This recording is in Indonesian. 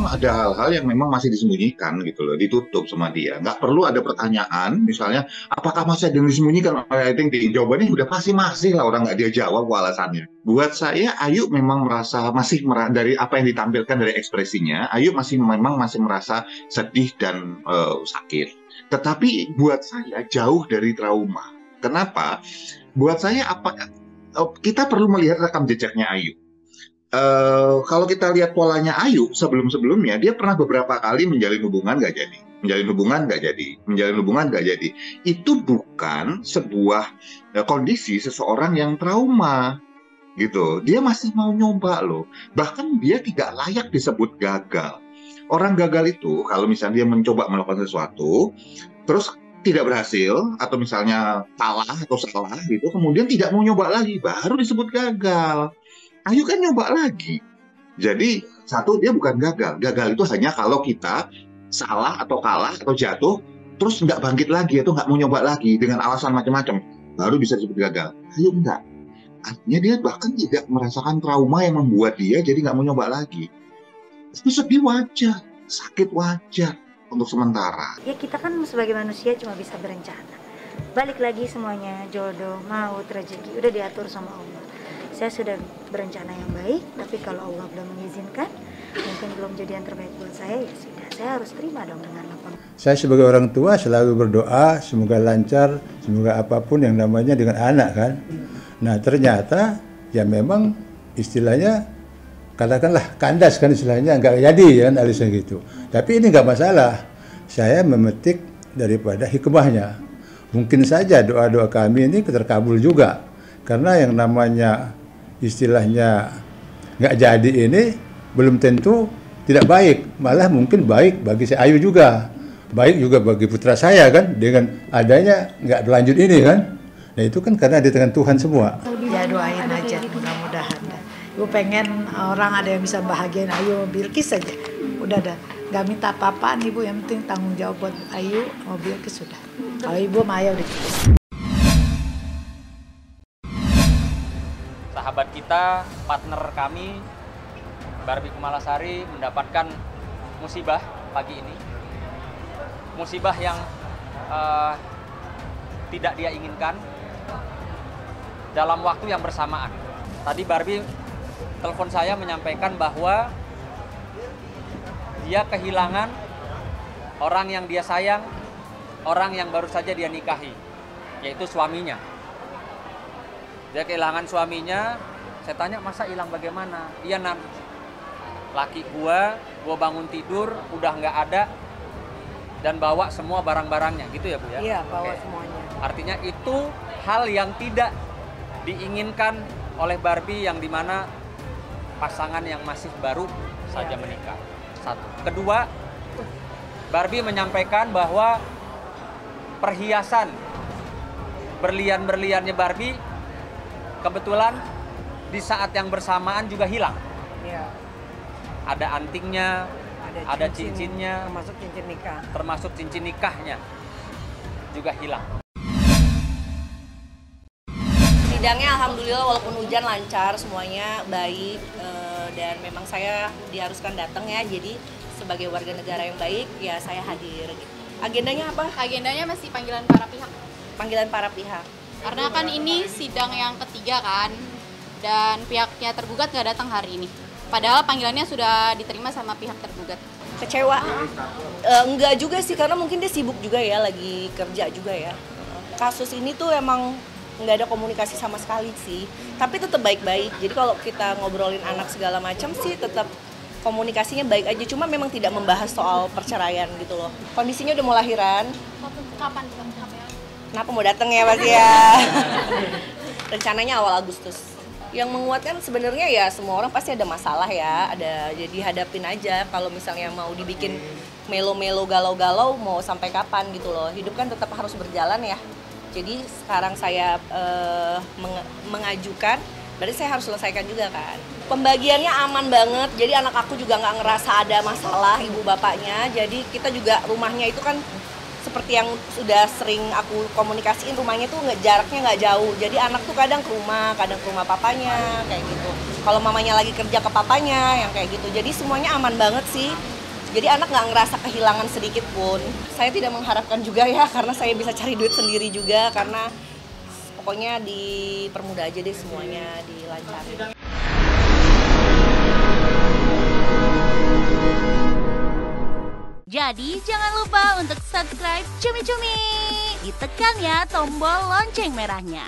memang ada hal-hal yang memang masih disembunyikan gitu loh, ditutup sama dia. Nggak perlu ada pertanyaan, misalnya, apakah masih ada yang disembunyikan? I think jawabannya udah pasti masih lah, orang nggak dia jawab alasannya. Buat saya, Ayu memang merasa, dari apa yang ditampilkan dari ekspresinya, Ayu masih merasa sedih dan sakit. Tetapi buat saya jauh dari trauma. Kenapa? Buat saya kita perlu melihat rekam jejaknya Ayu. Kalau kita lihat polanya Ayu sebelum-sebelumnya, dia pernah beberapa kali menjalin hubungan nggak jadi, menjalin hubungan nggak jadi, menjalin hubungan nggak jadi. Itu bukan sebuah kondisi seseorang yang trauma gitu. Dia masih mau nyoba loh. Bahkan dia tidak layak disebut gagal. Orang gagal itu kalau misalnya dia mencoba melakukan sesuatu, terus tidak berhasil, atau misalnya salah atau salah gitu, kemudian tidak mau nyoba lagi, baru disebut gagal. Ayu kan nyoba lagi. Jadi satu, dia bukan gagal. Gagal itu hanya kalau kita salah atau kalah atau jatuh, terus nggak bangkit lagi atau nggak mau nyoba lagi dengan alasan macam-macam, baru bisa disebut gagal. Ayu enggak. Artinya dia bahkan tidak merasakan trauma yang membuat dia jadi nggak mau nyoba lagi. Itu sedih wajar, sakit wajar untuk sementara. Ya kita kan sebagai manusia cuma bisa berencana. Balik lagi semuanya, jodoh, maut, rezeki, udah diatur sama Allah. Saya sudah berencana yang baik, tapi kalau Allah belum mengizinkan, mungkin belum jadi yang terbaik buat saya, ya sudah, saya harus terima dong dengan apa. Saya sebagai orang tua selalu berdoa, semoga lancar, semoga apapun yang namanya dengan anak kan. Nah ternyata, ya memang istilahnya, katakanlah kandas kan istilahnya, nggak jadi kan alisnya gitu. Tapi ini nggak masalah, saya memetik daripada hikmahnya. Mungkin saja doa-doa kami ini terkabul juga, karena yang namanya istilahnya nggak jadi ini belum tentu tidak baik, malah mungkin baik bagi si Ayu juga, baik juga bagi putra saya kan, dengan adanya nggak berlanjut ini kan. Nah itu kan karena di tangan Tuhan semua. Ya doain aja mudah-mudahan. Gue pengen orang ada yang bisa bahagiain Ayu sama Bilkis aja. Udah dah, nggak minta apa-apaan Ibu, yang penting tanggung jawab buat Ayu sama Bilkis sudah. Kalau Ibu sama Ayah udah cukup. Sahabat kita, partner kami, Barbie Kemalasari mendapatkan musibah pagi ini. Musibah yang tidak dia inginkan dalam waktu yang bersamaan. Tadi Barbie telepon saya menyampaikan bahwa dia kehilangan orang yang dia sayang, orang yang baru saja dia nikahi, yaitu suaminya. Dia kehilangan suaminya. Saya tanya, masa hilang bagaimana? Iya Nan, laki gua bangun tidur udah nggak ada dan bawa semua barang-barangnya, gitu ya Bu ya? Iya, bawa semuanya. Artinya itu hal yang tidak diinginkan oleh Barbie, yang dimana pasangan yang masih baru saja menikah. Satu. Kedua, Barbie menyampaikan bahwa perhiasan berlian-berliannya Barbie kebetulan di saat yang bersamaan juga hilang. Iya. Ada antingnya, ada cincinnya, termasuk cincin nikahnya juga hilang. Sidangnya alhamdulillah walaupun hujan lancar, semuanya baik, dan memang saya diharuskan datang ya, jadi sebagai warga negara yang baik ya saya hadir. Agendanya apa? Agendanya masih panggilan para pihak. Panggilan para pihak. Karena kan ini sidang yang ketiga kan, dan pihaknya tergugat nggak datang hari ini. Padahal panggilannya sudah diterima sama pihak tergugat. Kecewa? Enggak juga sih, karena mungkin dia sibuk juga ya, lagi kerja juga ya. Kasus ini tuh emang nggak ada komunikasi sama sekali sih, tapi tetap baik-baik. Jadi kalau kita ngobrolin anak segala macam sih tetap komunikasinya baik aja, cuma memang tidak membahas soal perceraian gitu loh. Kondisinya udah mau lahiran. Kapan? Kenapa mau datang ya Mas ya? Rencananya awal Agustus. Yang menguatkan sebenarnya ya semua orang pasti ada masalah ya, jadi hadapin aja. Kalau misalnya mau dibikin melo-melo galau-galau mau sampai kapan gitu loh. Hidup kan tetap harus berjalan ya. Jadi sekarang saya mengajukan, berarti saya harus selesaikan juga kan. Pembagiannya aman banget, jadi anak aku juga nggak ngerasa ada masalah ibu bapaknya. Jadi kita juga rumahnya itu kan seperti yang sudah sering aku komunikasiin, rumahnya tuh jaraknya nggak jauh. Jadi anak tuh kadang ke rumah papanya kayak gitu. Kalau mamanya lagi kerja ke papanya yang kayak gitu. Jadi semuanya aman banget sih. Jadi anak nggak ngerasa kehilangan sedikit pun. Saya tidak mengharapkan juga ya, karena saya bisa cari duit sendiri juga, karena pokoknya dipermudah aja deh semuanya, dilancarin. Jadi jangan lupa untuk subscribe Cumi Cumi. Ditekan ya tombol lonceng merahnya.